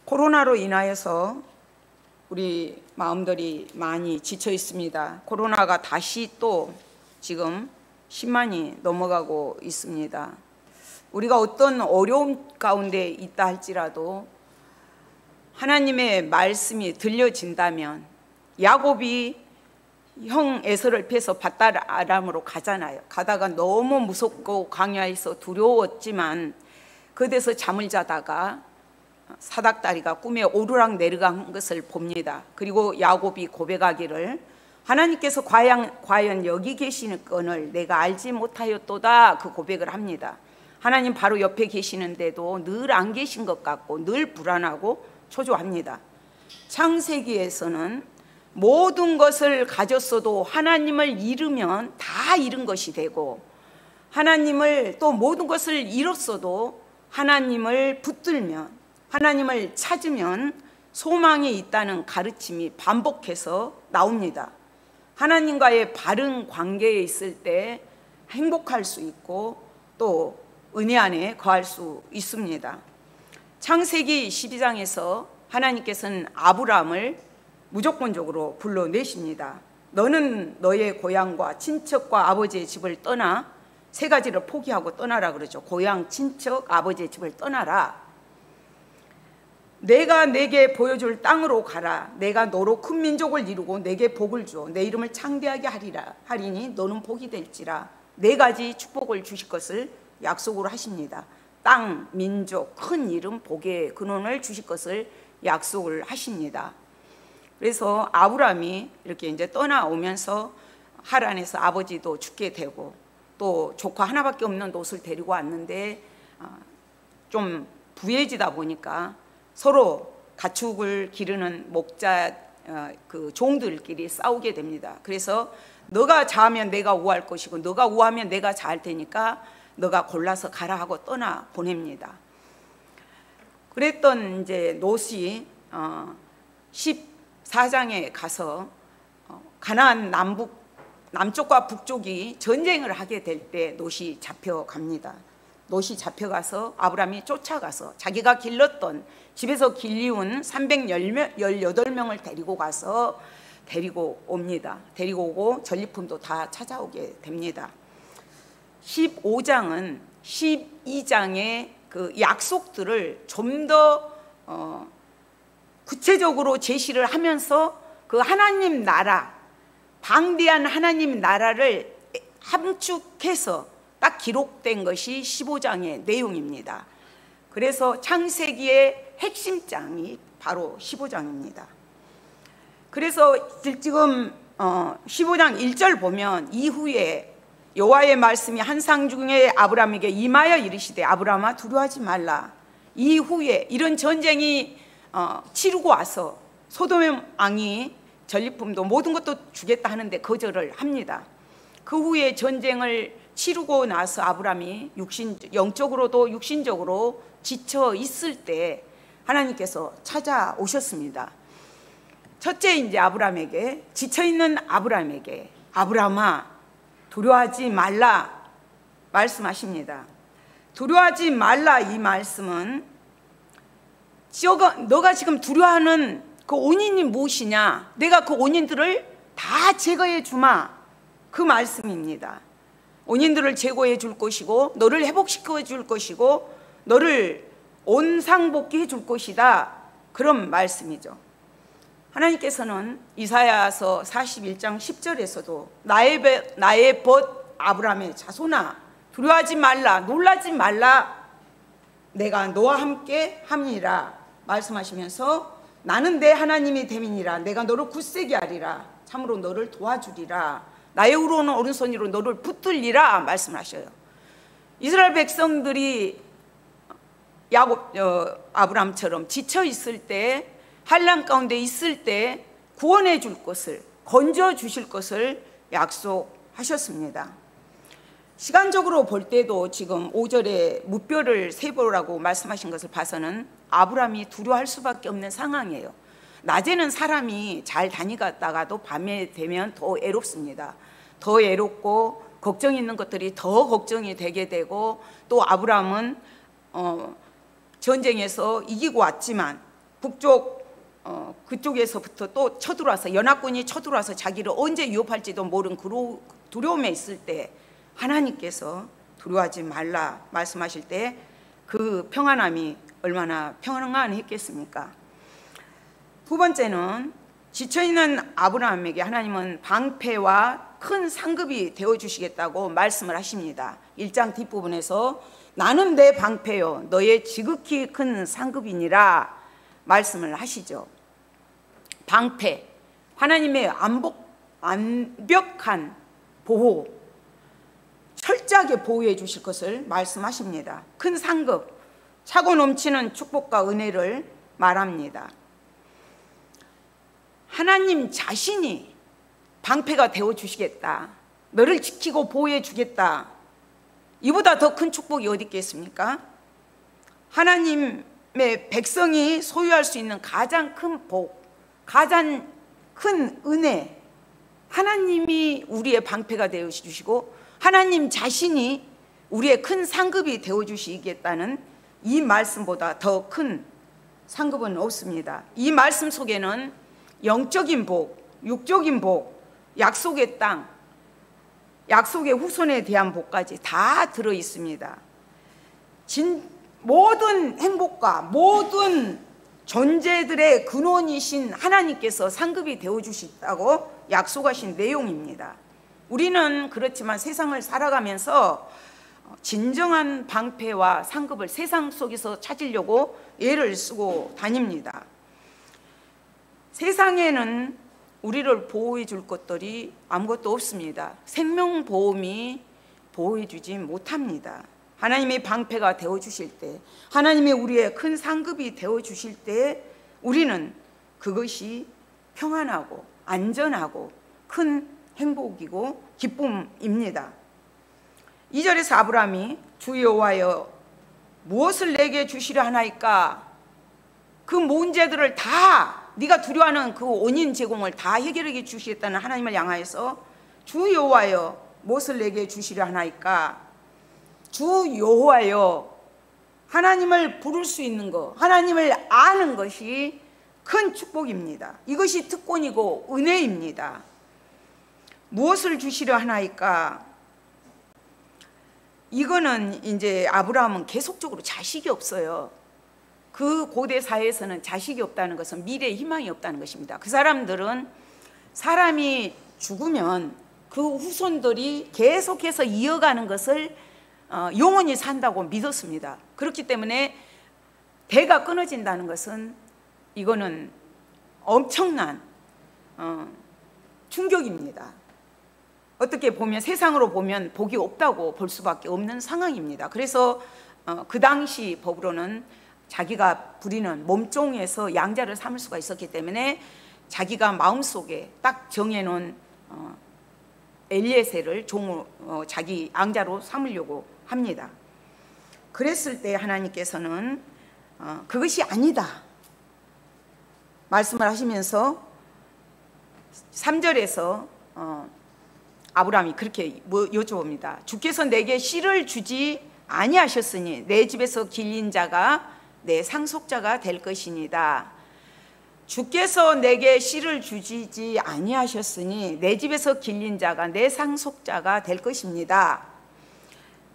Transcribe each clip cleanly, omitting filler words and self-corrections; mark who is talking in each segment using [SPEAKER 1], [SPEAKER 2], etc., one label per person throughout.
[SPEAKER 1] 코로나로 인하여서 우리 마음들이 많이 지쳐 있습니다. 코로나가 다시 또 지금 10만이 넘어가고 있습니다. 우리가 어떤 어려움 가운데 있다 할지라도 하나님의 말씀이 들려진다면, 야곱이 형 에서를 패서 밧달 아람으로 가잖아요. 가다가 너무 무섭고 광야에서 두려웠지만 그 데서 잠을 자다가 사닥다리가 꿈에 오르락 내리락 한 것을 봅니다. 그리고 야곱이 고백하기를, 하나님께서 과연 여기 계시는 건을 내가 알지 못하였도다, 그 고백을 합니다. 하나님 바로 옆에 계시는데도 늘 안 계신 것 같고 늘 불안하고 초조합니다. 창세기에서는 모든 것을 가졌어도 하나님을 잃으면 다 잃은 것이 되고, 하나님을 또 모든 것을 잃었어도 하나님을 붙들면, 하나님을 찾으면 소망이 있다는 가르침이 반복해서 나옵니다. 하나님과의 바른 관계에 있을 때 행복할 수 있고 또 은혜 안에 거할 수 있습니다. 창세기 12장에서 하나님께서는 아브라함을 무조건적으로 불러내십니다. 너는 너의 고향과 친척과 아버지의 집을 떠나, 세 가지를 포기하고 떠나라 그러죠. 고향, 친척, 아버지의 집을 떠나라. 내가 내게 보여줄 땅으로 가라. 내가 너로 큰 민족을 이루고 내게 복을 주어 내 이름을 창대하게 하리니 너는 복이 될지라. 네 가지 축복을 주실 것을 약속으로 하십니다. 땅, 민족, 큰 이름, 복의 근원을 주실 것을 약속을 하십니다. 그래서 아브라함이 이렇게 이제 떠나오면서 하란에서 아버지도 죽게 되고, 또 조카 하나밖에 없는 롯을 데리고 왔는데 좀 부해지다 보니까 서로 가축을 기르는 목자 그 종들끼리 싸우게 됩니다. 그래서 너가 자하면 내가 우할 것이고 너가 우하면 내가 자할 테니까 너가 골라서 가라 하고 떠나 보냅니다. 그랬던 이제 롯이 14장에 가서 가나안 남쪽과 북쪽이 전쟁을 하게 될 때 롯이 잡혀갑니다. 롯이 잡혀가서 아브라함이 쫓아가서 자기가 길렀던, 집에서 길리운 318명을 데리고 가서 데리고 옵니다. 데리고 오고 전리품도 다 찾아오게 됩니다. 15장은 12장의 그 약속들을 좀 더 구체적으로 제시를 하면서 그 하나님 나라, 방대한 하나님 나라를 함축해서 딱 기록된 것이 15장의 내용입니다. 그래서 창세기의 핵심 장이 바로 15장입니다. 그래서 지금 15장 1절 보면, 이후에 여호와의 말씀이 한 상 중에 아브라함에게 임하여 이르시되 아브라함아 두려워하지 말라. 이후에 이런 전쟁이 치르고 와서 소돔의 왕이 전리품도 모든 것도 주겠다 하는데 거절을 합니다. 그 후에 전쟁을 치르고 나서 아브라함이 영적으로도 육신적으로 지쳐 있을 때 하나님께서 찾아오셨습니다. 첫째 이제 아브라함에게, 지쳐있는 아브라함에게 아브라함아 두려워하지 말라 말씀하십니다. 두려워하지 말라, 이 말씀은 너가 지금 두려워하는 그 원인이 무엇이냐, 내가 그 원인들을 다 제거해 주마, 그 말씀입니다. 원인들을 제거해 줄 것이고 너를 회복시켜 줄 것이고 너를 온상복귀해 줄 것이다, 그런 말씀이죠. 하나님께서는 이사야서 41장 10절에서도 나의 벗 아브라함의 자손아 두려워하지 말라, 놀라지 말라, 내가 너와 함께 함이라 말씀하시면서 나는 내 하나님이 됨이니라, 내가 너를 굳세게 하리라, 참으로 너를 도와주리라, 나의 우러는 오른손으로 너를 붙들리라 말씀하셔요. 이스라엘 백성들이 아브라함처럼 지쳐 있을 때, 환난 가운데 있을 때 구원해 줄 것을, 건져 주실 것을 약속하셨습니다. 시간적으로 볼 때도 지금 5절에 무뼈를 세보라고 말씀하신 것을 봐서는 아브라함이 두려워할 수밖에 없는 상황이에요. 낮에는 사람이 잘 다니다가도 밤에 되면 더 애롭습니다. 더 애롭고 걱정 있는 것들이 더 걱정이 되게 되고, 또 아브라함은 전쟁에서 이기고 왔지만 북쪽 그쪽에서부터 또 쳐들어와서 연합군이 쳐들어와서 자기를 언제 위협할지도 모르는 두려움에 있을 때 하나님께서 두려워하지 말라 말씀하실 때 그 평안함이 얼마나 평안했겠습니까? 두 번째는 지쳐있는 아브라함에게 하나님은 방패와 큰 상급이 되어주시겠다고 말씀을 하십니다. 1장 뒷부분에서 나는 내 방패요 너의 지극히 큰 상급이니라 말씀을 하시죠. 방패, 하나님의 완벽한 보호, 철저하게 보호해 주실 것을 말씀하십니다. 큰 상급, 차고 넘치는 축복과 은혜를 말합니다. 하나님 자신이 방패가 되어주시겠다, 너를 지키고 보호해 주겠다, 이보다 더 큰 축복이 어디 있겠습니까? 하나님의 백성이 소유할 수 있는 가장 큰 복, 가장 큰 은혜, 하나님이 우리의 방패가 되어주시고 하나님 자신이 우리의 큰 상급이 되어주시겠다는 이 말씀보다 더 큰 상급은 없습니다. 이 말씀 속에는 영적인 복, 육적인 복, 약속의 땅, 약속의 후손에 대한 복까지 다 들어있습니다. 모든 행복과 모든 존재들의 근원이신 하나님께서 상급이 되어주시다고 약속하신 내용입니다. 우리는 그렇지만 세상을 살아가면서 진정한 방패와 상급을 세상 속에서 찾으려고 애를 쓰고 다닙니다. 세상에는 우리를 보호해 줄 것들이 아무것도 없습니다. 생명보험이 보호해 주지 못합니다. 하나님의 방패가 되어주실 때, 하나님의 우리의 큰 상급이 되어주실 때 우리는 그것이 평안하고 안전하고 큰 행복이고 기쁨입니다. 2절에서 아브라함이 주 여호와여 무엇을 내게 주시려 하나이까, 그 문제들을 다 네가 두려워하는 그 원인 제공을 다 해결해 주시겠다는 하나님을 향하여서 주 여호와여 무엇을 내게 주시려 하나이까, 주 여호와여, 하나님을 부를 수 있는 것, 하나님을 아는 것이 큰 축복입니다. 이것이 특권이고 은혜입니다. 무엇을 주시려 하나이까, 이거는 이제 아브라함은 계속적으로 자식이 없어요. 그 고대 사회에서는 자식이 없다는 것은 미래의 희망이 없다는 것입니다. 그 사람들은 사람이 죽으면 그 후손들이 계속해서 이어가는 것을 영원히 산다고 믿었습니다. 그렇기 때문에 대가 끊어진다는 것은 이거는 엄청난 충격입니다. 어떻게 보면 세상으로 보면 복이 없다고 볼 수밖에 없는 상황입니다. 그래서 그 당시 법으로는 자기가 부리는 몸종에서 양자를 삼을 수가 있었기 때문에 자기가 마음속에 딱 정해놓은 엘리에셀을 자기 양자로 삼으려고 합니다. 그랬을 때 하나님께서는 그것이 아니다 말씀을 하시면서 3절에서 아브라함이 그렇게 여쭤봅니다. 주께서 내게 씨를 주지 아니하셨으니 내 집에서 길린 자가 내 상속자가 될 것이니이다. 주께서 내게 씨를 주시지 아니하셨으니 내 집에서 길린 자가 내 상속자가 될 것입니다.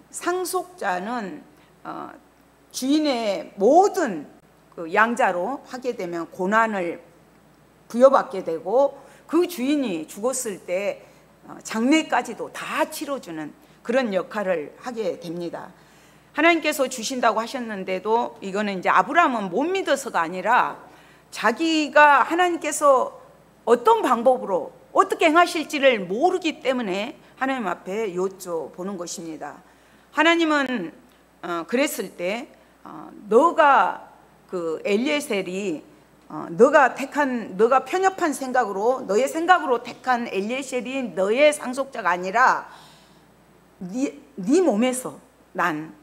[SPEAKER 1] 상속자는 주인의 모든 그 양자로 하게 되면 고난을 부여받게 되고 그 주인이 죽었을 때 장례까지도 다 치러주는 그런 역할을 하게 됩니다. 하나님께서 주신다고 하셨는데도 이거는 이제 아브라함은 못 믿어서가 아니라 자기가 하나님께서 어떤 방법으로 어떻게 행하실지를 모르기 때문에 하나님 앞에 여쭤보는 것입니다. 하나님은 그랬을 때 너가 그 엘리에셀이 너가 편협한 생각으로 너의 생각으로 택한 엘리에셀이 너의 상속자가 아니라 네 몸에서 난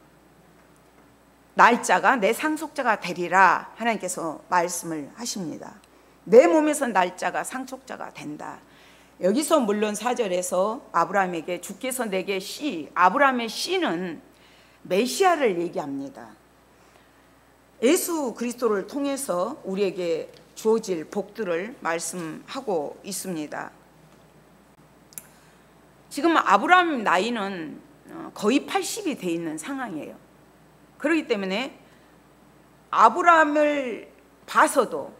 [SPEAKER 1] 날짜가 내 상속자가 되리라 하나님께서 말씀을 하십니다. 내 몸에서 날짜가 상속자가 된다. 여기서 물론 4절에서 아브라함에게 주께서 내게 씨, 아브라함의 씨는 메시아를 얘기합니다. 예수 그리스도를 통해서 우리에게 주어질 복들을 말씀하고 있습니다. 지금 아브라함 나이는 거의 80이 돼 있는 상황이에요. 그렇기 때문에 아브라함을 봐서도,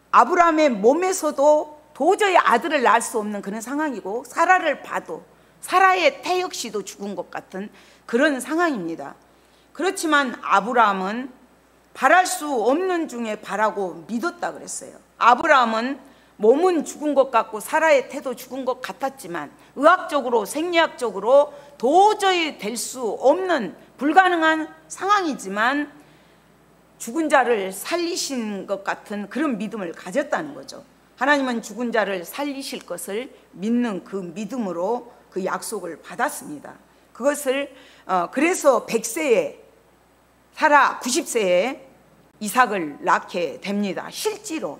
[SPEAKER 1] 아브라함의 몸에서도 도저히 아들을 낳을 수 없는 그런 상황이고, 사라를 봐도 사라의 태 역시도 죽은 것 같은 그런 상황입니다. 그렇지만 아브라함은 바랄 수 없는 중에 바라고 믿었다 그랬어요. 아브라함은 몸은 죽은 것 같고 사라의 태도 죽은 것 같았지만, 의학적으로 생리학적으로 도저히 될 수 없는 불가능한 상황이지만 죽은 자를 살리신 것 같은 그런 믿음을 가졌다는 거죠. 하나님은 죽은 자를 살리실 것을 믿는 그 믿음으로 그 약속을 받았습니다. 그것을 그래서 100세에 사라 90세에 이삭을 낳게 됩니다. 실제로.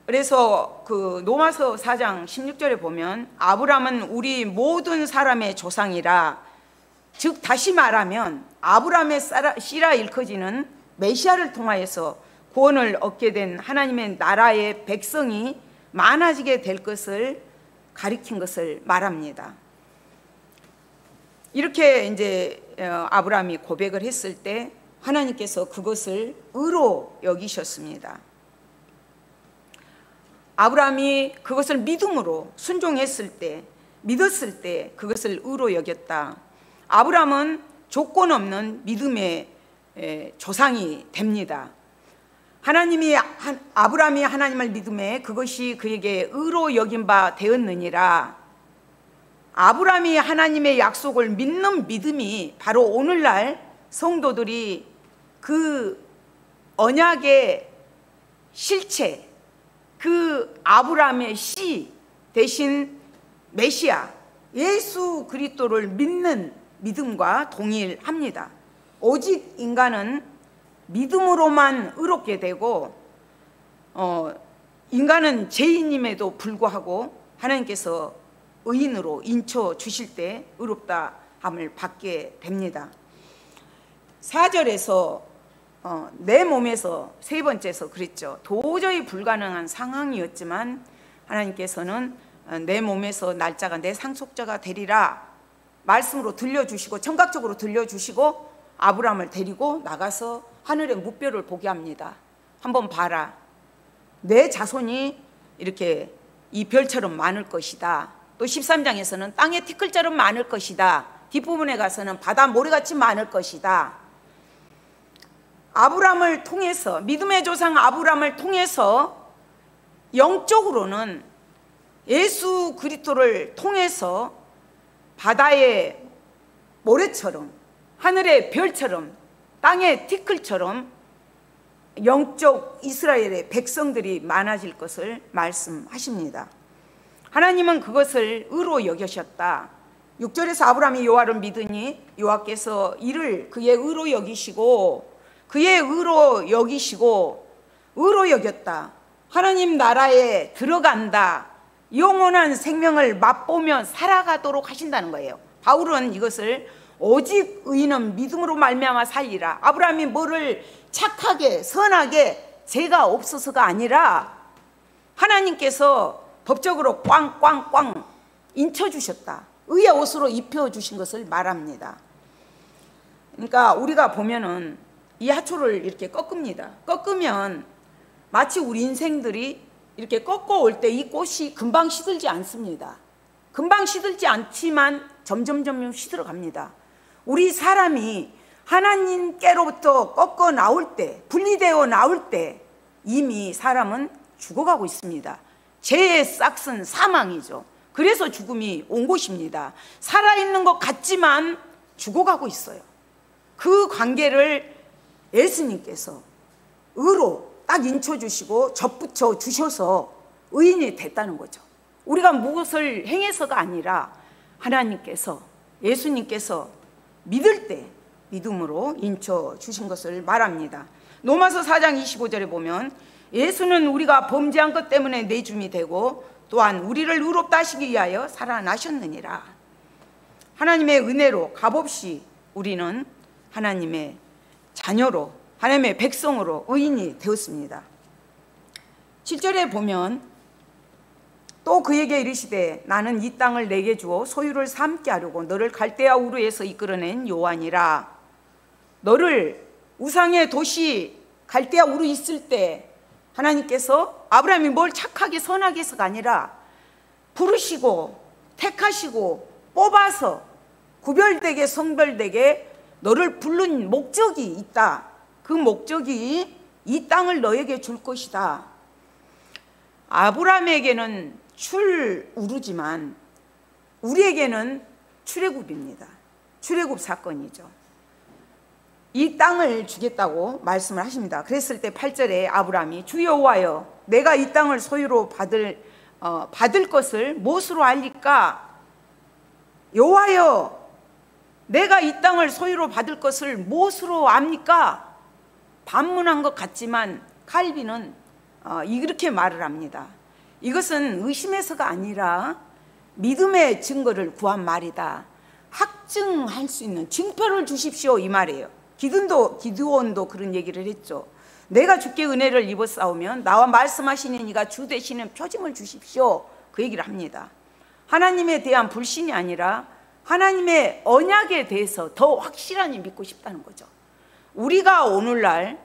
[SPEAKER 1] 그래서 그 로마서 4장 16절에 보면 아브라함은 우리 모든 사람의 조상이라, 즉 다시 말하면 아브라함의 씨라 일컬어지는 메시아를 통하여서 구원을 얻게 된 하나님의 나라의 백성이 많아지게 될 것을 가리킨 것을 말합니다. 이렇게 이제 아브라함이 고백을 했을 때 하나님께서 그것을 의로 여기셨습니다. 아브라함이 그것을 믿음으로 순종했을 때, 믿었을 때 그것을 의로 여겼다. 아브라함은 조건 없는 믿음의 조상이 됩니다. 아브라함이 하나님을 믿음에 그것이 그에게 의로 여긴 바 되었느니라. 아브라함이 하나님의 약속을 믿는 믿음이 바로 오늘날 성도들이 그 언약의 실체, 그 아브라함의 씨 대신 메시아 예수 그리스도를 믿는 믿음과 동일합니다. 오직 인간은 믿음으로만 의롭게 되고, 인간은 죄인임에도 불구하고 하나님께서 의인으로 인쳐 주실 때 의롭다 함을 받게 됩니다. 4절에서 내 몸에서 세 번째에서 그랬죠. 도저히 불가능한 상황이었지만 하나님께서는 내 몸에서 날짜가 내 상속자가 되리라 말씀으로 들려주시고, 청각적으로 들려주시고 아브라함을 데리고 나가서 하늘의 무뼈를 보게 합니다. 한번 봐라, 내 자손이 이렇게 이 별처럼 많을 것이다. 또 13장에서는 땅의 티끌처럼 많을 것이다. 뒷부분에 가서는 바다 모래같이 많을 것이다. 아브라함을 통해서, 믿음의 조상 아브라함을 통해서 영적으로는 예수 그리스도를 통해서 바다의 모래처럼, 하늘의 별처럼, 땅의 티끌처럼 영적 이스라엘의 백성들이 많아질 것을 말씀하십니다. 하나님은 그것을 의로 여기셨다. 6절에서 아브라함이 여호와를 믿으니 여호와께서 이를 그의 의로 여기시고, 그의 의로 여기시고 의로 여겼다. 하나님 나라에 들어간다. 영원한 생명을 맛보며 살아가도록 하신다는 거예요. 바울은 이것을 오직 의인은 믿음으로 말미암아 살리라. 아브라함이 뭐를 착하게 선하게 죄가 없어서가 아니라 하나님께서 법적으로 꽝꽝꽝 인쳐주셨다. 의의 옷으로 입혀주신 것을 말합니다. 그러니까 우리가 보면은 이 하초를 이렇게 꺾습니다. 꺾으면 마치 우리 인생들이 이렇게 꺾어올 때 이 꽃이 금방 시들지 않습니다. 금방 시들지 않지만 점점 시들어갑니다. 우리 사람이 하나님께로부터 꺾어 나올 때, 분리되어 나올 때 이미 사람은 죽어가고 있습니다. 죄의 싹은 사망이죠. 그래서 죽음이 온 것입니다. 살아있는 것 같지만 죽어가고 있어요. 그 관계를 예수님께서 의로 딱 인쳐주시고 접붙여 주셔서 의인이 됐다는 거죠. 우리가 무엇을 행해서가 아니라 하나님께서, 예수님께서 믿을 때 믿음으로 인쳐주신 것을 말합니다. 로마서 4장 25절에 보면 예수는 우리가 범죄한 것 때문에 내줌이 되고 또한 우리를 의롭다 하시기 위하여 살아나셨느니라. 하나님의 은혜로 값없이 우리는 하나님의 자녀로, 하나님의 백성으로 의인이 되었습니다. 7절에 보면 또 그에게 이르시되 나는 이 땅을 내게 주어 소유를 삼게 하려고 너를 갈대아 우르에서 이끌어낸 여호와니라. 너를 우상의 도시 갈대아 우르 있을 때 하나님께서 아브라함이 뭘 착하게 선하게 해서가 아니라 부르시고 택하시고 뽑아서 구별되게 성별되게 너를 부른 목적이 있다. 그 목적이 이 땅을 너에게 줄 것이다. 아브라함에게는 출우르지만 우리에게는 출애굽입니다. 출애굽 사건이죠. 이 땅을 주겠다고 말씀을 하십니다. 그랬을 때 8절에 아브라함이 주 여호와여 내가 이 땅을 소유로 받을 것을 무엇으로 알리까? 여호와여 내가 이 땅을 소유로 받을 것을 무엇으로 압니까? 반문한 것 같지만 칼빈은 이렇게 말을 합니다. 이것은 의심해서가 아니라 믿음의 증거를 구한 말이다. 확증할 수 있는 증표를 주십시오 이 말이에요. 기드온도 그런 얘기를 했죠. 내가 주께 은혜를 입어 싸우면 나와 말씀하시는 이가 주 되시는 표징을 주십시오. 그 얘기를 합니다. 하나님에 대한 불신이 아니라 하나님의 언약에 대해서 더 확실하게 믿고 싶다는 거죠. 우리가 오늘날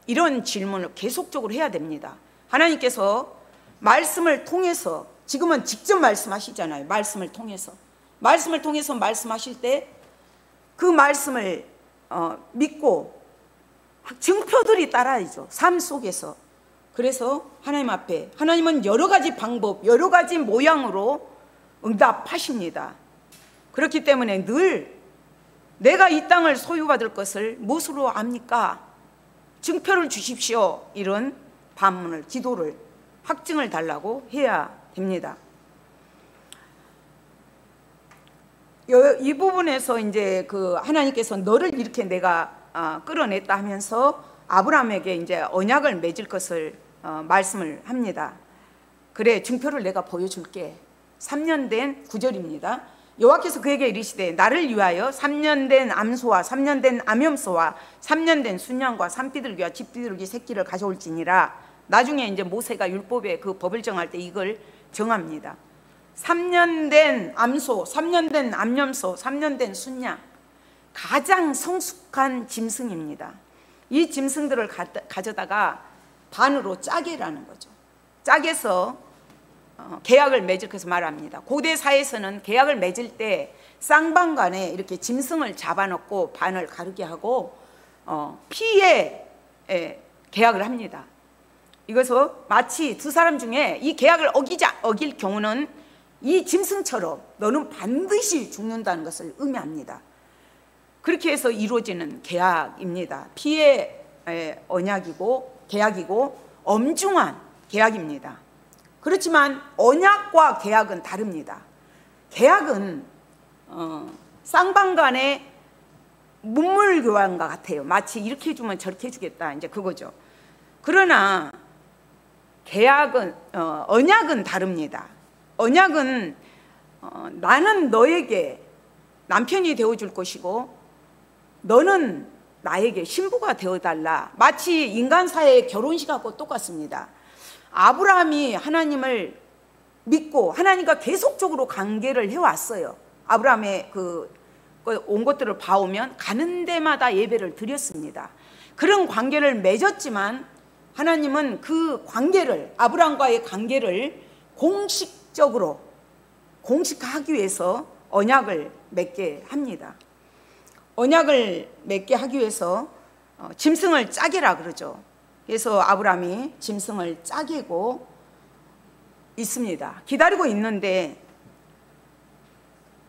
[SPEAKER 1] 이런 질문을 계속적으로 해야 됩니다. 하나님께서 말씀을 통해서 지금은 직접 말씀하시잖아요. 말씀을 통해서 말씀하실 때 그 말씀을 믿고 증표들이 따라야죠. 삶 속에서. 그래서 하나님 앞에 하나님은 여러 가지 방법, 여러 가지 모양으로 응답하십니다. 그렇기 때문에 늘 내가 이 땅을 소유받을 것을 무엇으로 압니까? 증표를 주십시오. 이런 반문을, 기도를, 확증을 달라고 해야 됩니다. 이 부분에서 이제 그 하나님께서 너를 이렇게 내가 끌어냈다 하면서 아브라함에게 이제 언약을 맺을 것을 말씀을 합니다. 그래, 증표를 내가 보여줄게. 3년 된 9절입니다. 여호와께서 그에게 이르시되 나를 위하여 3년 된 암소와 3년 된 암염소와 3년 된 순양과 산비둘기와 집비둘기 새끼를 가져올지니라. 나중에 이제 모세가 율법에 그 법을 정할 때 이걸 정합니다. 3년 된 암소, 3년 된 암염소, 3년 된 순양, 가장 성숙한 짐승입니다. 이 짐승들을 가져다가 반으로 짜게라는 거죠. 짜게서 계약을 맺을 것을 말합니다. 고대 사회에서는 계약을 맺을 때 쌍방간에 이렇게 짐승을 잡아놓고 반을 가르게 하고 피에 계약을 합니다. 이것은 마치 두 사람 중에 이 계약을 어길 경우는 이 짐승처럼 너는 반드시 죽는다는 것을 의미합니다. 그렇게 해서 이루어지는 계약입니다. 피의 언약이고 계약이고 엄중한 계약입니다. 그렇지만 언약과 계약은 다릅니다. 계약은 쌍방간의 문물 교환과 같아요. 마치 이렇게 해주면 저렇게 해주겠다, 이제 그거죠. 그러나 계약은 언약은 다릅니다. 언약은 나는 너에게 남편이 되어줄 것이고 너는 나에게 신부가 되어달라. 마치 인간 사회의 결혼식하고 똑같습니다. 아브라함이 하나님을 믿고 하나님과 계속적으로 관계를 해왔어요. 아브라함의 온 것들을 봐오면 가는 데마다 예배를 드렸습니다. 그런 관계를 맺었지만 하나님은 그 관계를, 아브라함과의 관계를 공식하기 위해서 언약을 맺게 합니다. 언약을 맺게 하기 위해서 짐승을 짜게라 그러죠. 그래서 아브라함이 짐승을 짜게고 있습니다. 기다리고 있는데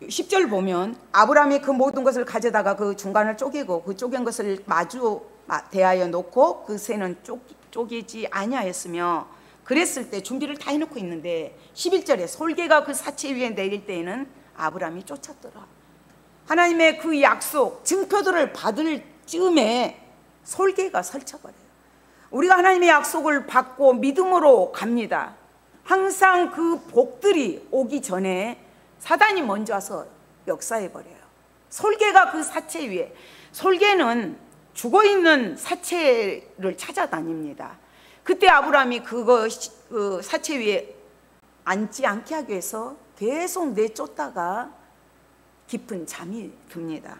[SPEAKER 1] 10절 보면 아브라함이 그 모든 것을 가져다가 그 중간을 쪼개고 그 쪼갠 것을 마주 대하여 놓고 그 새는 쪼개지 아니하였으며 그랬을 때 준비를 다 해놓고 있는데 11절에 솔개가 그 사체 위에 내릴 때에는 아브라함이 쫓았더라. 하나님의 그 약속, 증표들을 받을 즈음에 솔개가 설쳐버려요. 우리가 하나님의 약속을 받고 믿음으로 갑니다. 항상 그 복들이 오기 전에 사단이 먼저 와서 역사해버려요. 솔개가 그 사체 위에, 솔개는 죽어있는 사체를 찾아다닙니다. 그때 아브라함이 그 사체 위에 앉지 않게 하기 위해서 계속 내쫓다가 깊은 잠이 듭니다.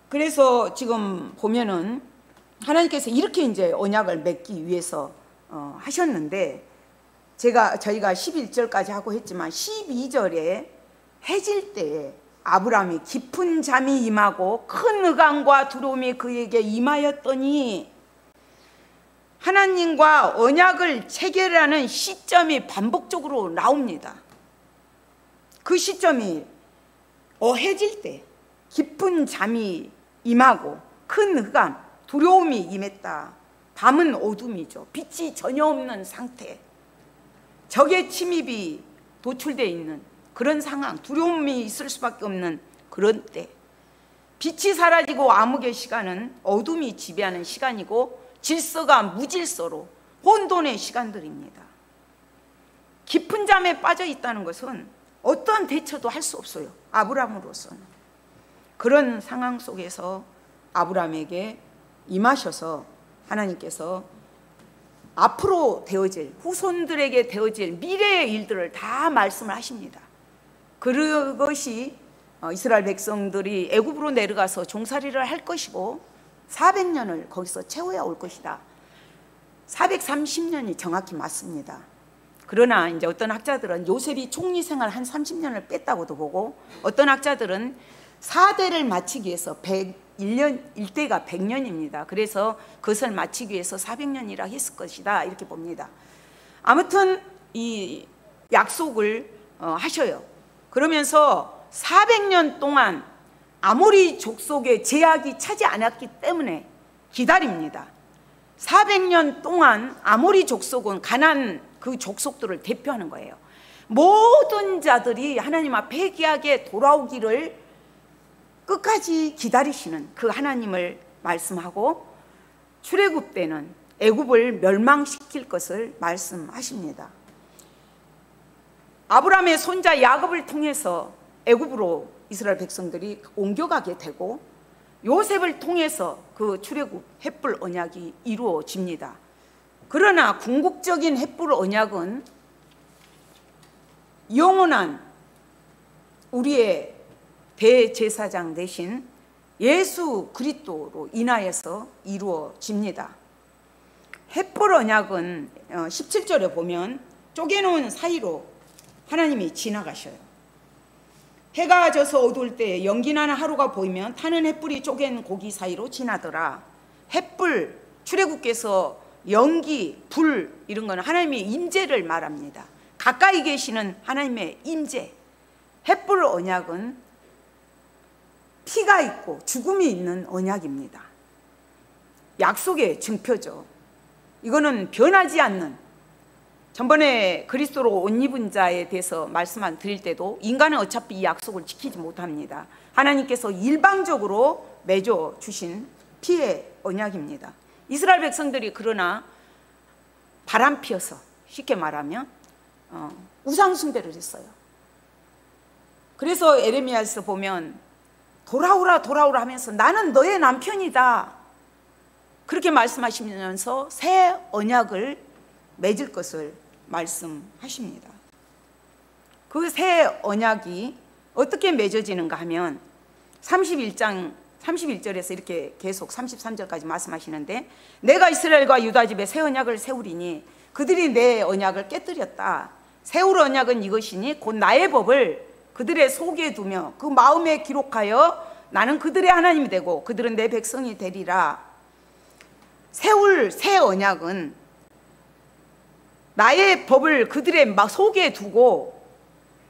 [SPEAKER 1] 그래서 지금 보면은 하나님께서 이렇게 이제 언약을 맺기 위해서 하셨는데, 저희가 11절까지 하고 했지만 12절에 해질 때에 아브라함이 깊은 잠이 임하고 큰 의감과 두려움이 그에게 임하였더니, 하나님과 언약을 체결하는 시점이 반복적으로 나옵니다. 그 시점이 해질 때 깊은 잠이 임하고 큰 흑암, 두려움이 임했다. 밤은 어둠이죠. 빛이 전혀 없는 상태, 적의 침입이 도출되어 있는 그런 상황, 두려움이 있을 수밖에 없는 그런 때, 빛이 사라지고 암흑의 시간은 어둠이 지배하는 시간이고 질서가 무질서로 혼돈의 시간들입니다. 깊은 잠에 빠져 있다는 것은 어떠한 대처도 할 수 없어요. 아브라함으로서는. 그런 상황 속에서 아브라함에게 임하셔서 하나님께서 앞으로 되어질, 후손들에게 되어질 미래의 일들을 다 말씀을 하십니다. 그것이 이스라엘 백성들이 애굽으로 내려가서 종살이를 할 것이고 400년을 거기서 채워야 올 것이다. 430년이 정확히 맞습니다. 그러나 이제 어떤 학자들은 요셉이 총리 생활 한 30년을 뺐다고도 보고, 어떤 학자들은 4대를 마치기 위해서 1대가 100년입니다. 그래서 그것을 마치기 위해서 400년이라 했을 것이다, 이렇게 봅니다. 아무튼 이 약속을 하셔요. 그러면서 400년 동안 아모리 족속의 제약이 차지 않았기 때문에 기다립니다. 400년 동안 아모리 족속은 가나안 그 족속들을 대표하는 거예요. 모든 자들이 하나님 앞에 회개하게 돌아오기를 끝까지 기다리시는 그 하나님을 말씀하고, 출애굽 때는 애굽을 멸망시킬 것을 말씀하십니다. 아브라함의 손자 야곱을 통해서 애굽으로 이스라엘 백성들이 옮겨가게 되고, 요셉을 통해서 그 출애굽 햇불 언약이 이루어집니다. 그러나 궁극적인 햇불 언약은 영원한 우리의 대제사장 되신 예수 그리스도로 인하여서 이루어집니다. 햇불 언약은 17절에 보면 쪼개놓은 사이로 하나님이 지나가셔요. 해가 져서 어두울 때 연기나는 하루가 보이면 타는 햇불이 쪼갠 고기 사이로 지나더라. 햇불, 출애굽께서 연기, 불, 이런 거는 하나님의 임재를 말합니다. 가까이 계시는 하나님의 임재. 햇불 언약은 피가 있고 죽음이 있는 언약입니다. 약속의 증표죠. 이거는 변하지 않는, 전번에 그리스도로 옷 입은 자에 대해서 말씀 드릴 때도 인간은 어차피 이 약속을 지키지 못합니다. 하나님께서 일방적으로 맺어 주신 피의 언약입니다. 이스라엘 백성들이 그러나 바람 피어서, 쉽게 말하면 우상 숭배를 했어요. 그래서 에레미야에서 보면 돌아오라 돌아오라 하면서 나는 너의 남편이다, 그렇게 말씀하시면서 새 언약을 맺을 것을 말씀하십니다. 그 새 언약이 어떻게 맺어지는가 하면 31장 31절에서 이렇게 계속 33절까지 말씀하시는데, 내가 이스라엘과 유다 집에 새 언약을 세우리니 그들이 내 언약을 깨뜨렸다. 세울 언약은 이것이니 곧 나의 법을 그들의 속에 두며 그 마음에 기록하여 나는 그들의 하나님이 되고 그들은 내 백성이 되리라. 세울 새 언약은 나의 법을 그들의 속에 두고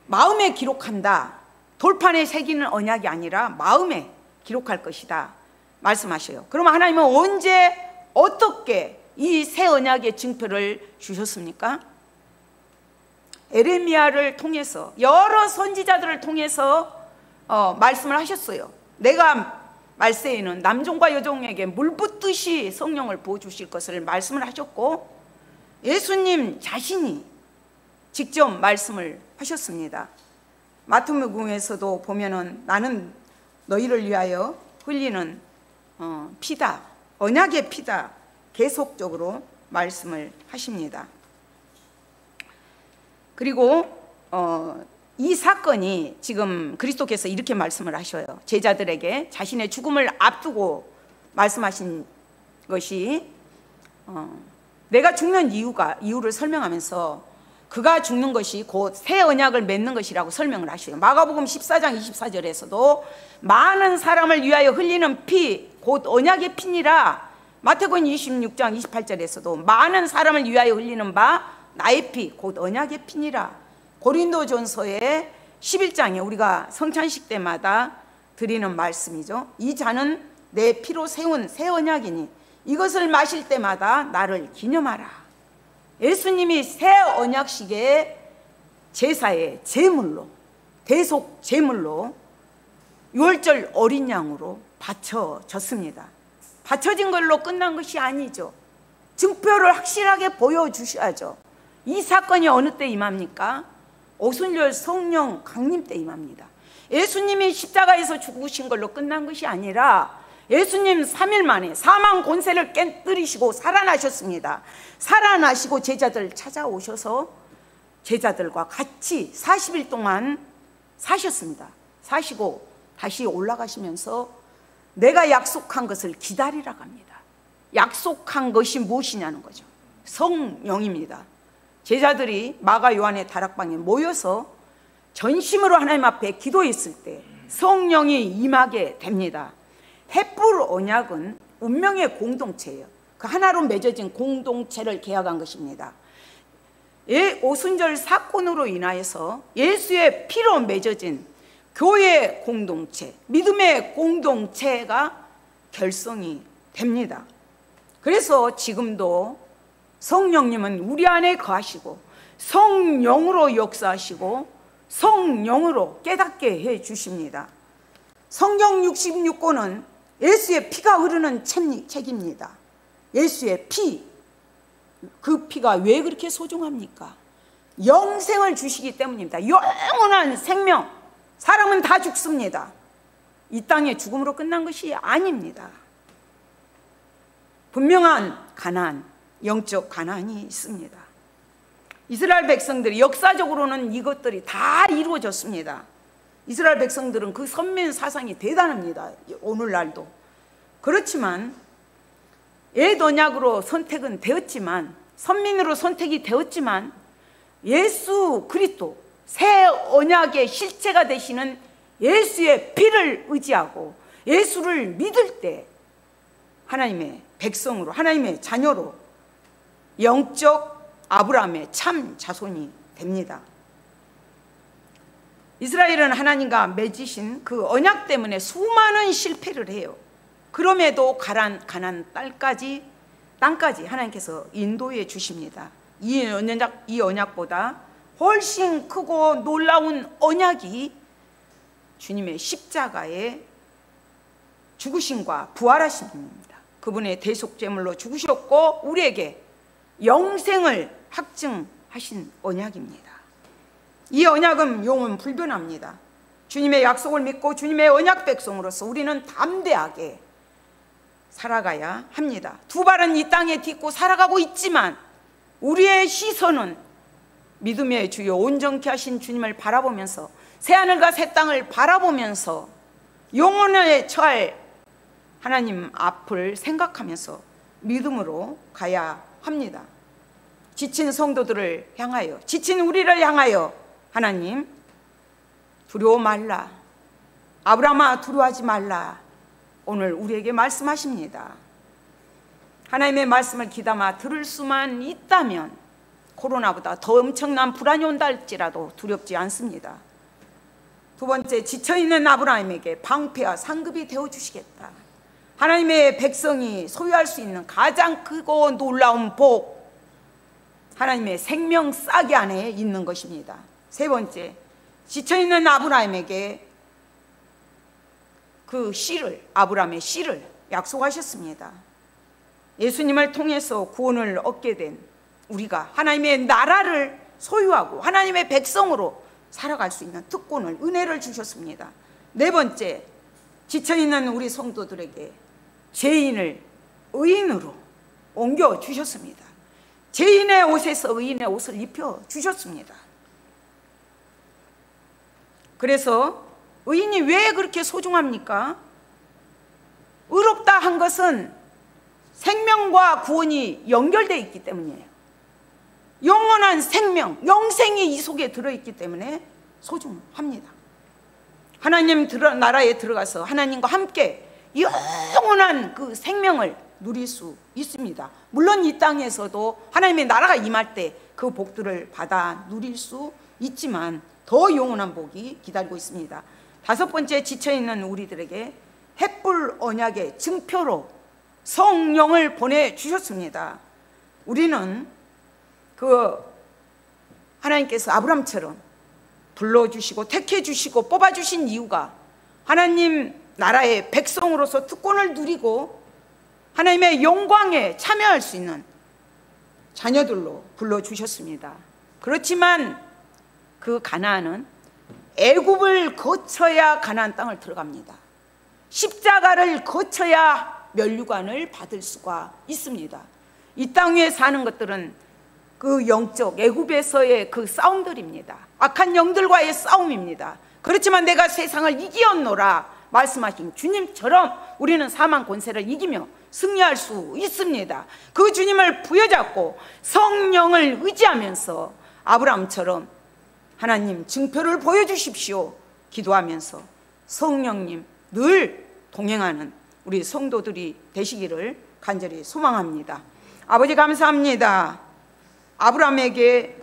[SPEAKER 1] 마음에 기록한다. 돌판에 새기는 언약이 아니라 마음에 기록할 것이다 말씀하셔요. 그럼 하나님은 언제 어떻게 이 새 언약의 증표를 주셨습니까? 에레미야를 통해서, 여러 선지자들을 통해서 말씀을 하셨어요. 내가 말세에는 남종과 여종에게 물 붓듯이 성령을 부어주실 것을 말씀을 하셨고, 예수님 자신이 직접 말씀을 하셨습니다. 마태복음에서도 보면은 나는 너희를 위하여 흘리는 피다, 언약의 피다, 계속적으로 말씀을 하십니다. 그리고 이 사건이 지금 그리스도께서 이렇게 말씀을 하셔요. 제자들에게 자신의 죽음을 앞두고 말씀하신 것이 내가 죽는 이유를 설명하면서 그가 죽는 것이 곧 새 언약을 맺는 것이라고 설명을 하셔요. 마가복음 14장 24절에서도 많은 사람을 위하여 흘리는 피, 곧 언약의 피니라. 마태복음 26장 28절에서도 많은 사람을 위하여 흘리는 바 나의 피, 곧 언약의 피니라. 고린도전서의 11장에 우리가 성찬식 때마다 드리는 말씀이죠. 이 잔은 내 피로 세운 새 언약이니 이것을 마실 때마다 나를 기념하라. 예수님이 새 언약식의 제사의 제물로, 대속 제물로 유월절 어린 양으로 바쳐졌습니다. 바쳐진 걸로 끝난 것이 아니죠. 증표를 확실하게 보여주셔야죠. 이 사건이 어느 때 임합니까? 오순절 성령 강림 때 임합니다. 예수님이 십자가에서 죽으신 걸로 끝난 것이 아니라 예수님 3일 만에 사망 권세를 깨뜨리시고 살아나셨습니다. 살아나시고 제자들 찾아오셔서 제자들과 같이 40일 동안 사셨습니다. 사시고 다시 올라가시면서 내가 약속한 것을 기다리라고 합니다. 약속한 것이 무엇이냐는 거죠. 성령입니다. 제자들이 마가 요한의 다락방에 모여서 전심으로 하나님 앞에 기도했을 때 성령이 임하게 됩니다. 햇불 언약은 운명의 공동체예요. 그 하나로 맺어진 공동체를 계약한 것입니다. 오순절 사건으로 인하여서 예수의 피로 맺어진 교회의 공동체, 믿음의 공동체가 결성이 됩니다. 그래서 지금도 성령님은 우리 안에 거하시고 성령으로 역사하시고 성령으로 깨닫게 해 주십니다. 성경 66권은 예수의 피가 흐르는 책입니다. 예수의 피, 그 피가 왜 그렇게 소중합니까? 영생을 주시기 때문입니다. 영원한 생명. 사람은 다 죽습니다. 이 땅의 죽음으로 끝난 것이 아닙니다. 분명한 가나안, 영적 가나안이 있습니다. 이스라엘 백성들이 역사적으로는 이것들이 다 이루어졌습니다. 이스라엘 백성들은 그 선민 사상이 대단합니다. 오늘날도. 그렇지만 옛 언약으로 선택은 되었지만, 선민으로 선택이 되었지만 예수 그리스도 새 언약의 실체가 되시는 예수의 피를 의지하고 예수를 믿을 때 하나님의 백성으로, 하나님의 자녀로 영적 아브라함의 참 자손이 됩니다. 이스라엘은 하나님과 맺으신 그 언약 때문에 수많은 실패를 해요. 그럼에도 가나안 땅까지 하나님께서 인도해 주십니다. 이 언약보다 훨씬 크고 놀라운 언약이 주님의 십자가의 죽으심과 부활하심입니다. 그분의 대속제물로 죽으셨고 우리에게 영생을 확증하신 언약입니다. 이 언약은 영원 불변합니다. 주님의 약속을 믿고 주님의 언약 백성으로서 우리는 담대하게 살아가야 합니다. 두 발은 이 땅에 딛고 살아가고 있지만 우리의 시선은 믿음의 주요 온전케 하신 주님을 바라보면서 새하늘과 새 땅을 바라보면서 영원에 처할 하나님 앞을 생각하면서 믿음으로 가야 합니다. 지친 성도들을 향하여, 지친 우리를 향하여 하나님 두려워 말라, 아브라함아 두려워하지 말라, 오늘 우리에게 말씀하십니다. 하나님의 말씀을 귀담아 들을 수만 있다면 코로나보다 더 엄청난 불안이 온다 할지라도 두렵지 않습니다. 두 번째, 지쳐있는 아브라함에게 방패와 상급이 되어주시겠다. 하나님의 백성이 소유할 수 있는 가장 크고 놀라운 복, 하나님의 생명 싹이 안에 있는 것입니다. 세 번째, 지쳐있는 아브라함에게 그 씨를, 아브라함의 씨를 약속하셨습니다. 예수님을 통해서 구원을 얻게 된 우리가 하나님의 나라를 소유하고 하나님의 백성으로 살아갈 수 있는 특권을, 은혜를 주셨습니다. 네 번째, 지쳐있는 우리 성도들에게 죄인을 의인으로 옮겨주셨습니다. 죄인의 옷에서 의인의 옷을 입혀주셨습니다. 그래서 의인이 왜 그렇게 소중합니까? 의롭다 한 것은 생명과 구원이 연결되어 있기 때문이에요. 영원한 생명, 영생이 이 속에 들어있기 때문에 소중합니다. 하나님 나라에 들어가서 하나님과 함께 영원한 그 생명을 누릴 수 있습니다. 물론 이 땅에서도 하나님의 나라가 임할 때 그 복들을 받아 누릴 수 있지만 더 영원한 복이 기다리고 있습니다. 다섯 번째, 지쳐있는 우리들에게 햇불 언약의 증표로 성령을 보내주셨습니다. 우리는 그 하나님께서 아브라함처럼 불러주시고 택해주시고 뽑아주신 이유가 하나님 나라의 백성으로서 특권을 누리고 하나님의 영광에 참여할 수 있는 자녀들로 불러주셨습니다. 그렇지만 그 가나안은 애굽을 거쳐야 가나안 땅을 들어갑니다. 십자가를 거쳐야 멸류관을 받을 수가 있습니다. 이 땅 위에 사는 것들은 그 영적 애굽에서의 그 싸움들입니다. 악한 영들과의 싸움입니다. 그렇지만 내가 세상을 이기었노라 말씀하신 주님처럼 우리는 사망 권세를 이기며 승리할 수 있습니다. 그 주님을 부여잡고 성령을 의지하면서 아브라함처럼 하나님 증표를 보여주십시오 기도하면서 성령님 늘 동행하는 우리 성도들이 되시기를 간절히 소망합니다. 아버지 감사합니다. 아브라함에게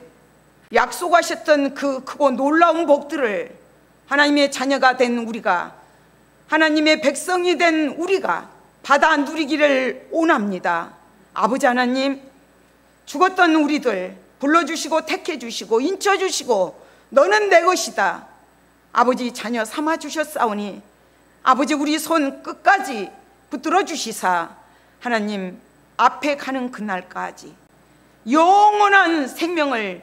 [SPEAKER 1] 약속하셨던 그 크고 놀라운 복들을 하나님의 자녀가 된 우리가, 하나님의 백성이 된 우리가 받아 누리기를 원합니다. 아버지 하나님, 죽었던 우리들 불러주시고 택해주시고 인쳐주시고 너는 내 것이다 아버지 자녀 삼아주셨사오니 아버지 우리 손 끝까지 붙들어 주시사 하나님 앞에 가는 그날까지 영원한 생명을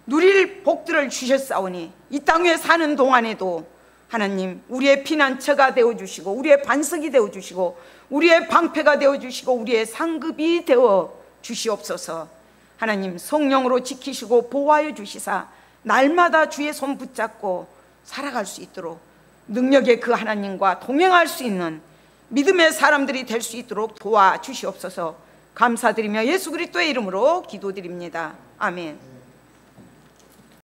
[SPEAKER 1] 누릴 복들을 주셨사오니 이 땅에 사는 동안에도 하나님 우리의 피난처가 되어주시고 우리의 반석이 되어주시고 우리의 방패가 되어주시고 우리의 상급이 되어주시옵소서. 하나님 성령으로 지키시고 보호하여 주시사 날마다 주의 손 붙잡고 살아갈 수 있도록 능력의 그 하나님과 동행할 수 있는 믿음의 사람들이 될 수 있도록 도와주시옵소서. 감사드리며 예수 그리스도의 이름으로 기도드립니다. 아멘.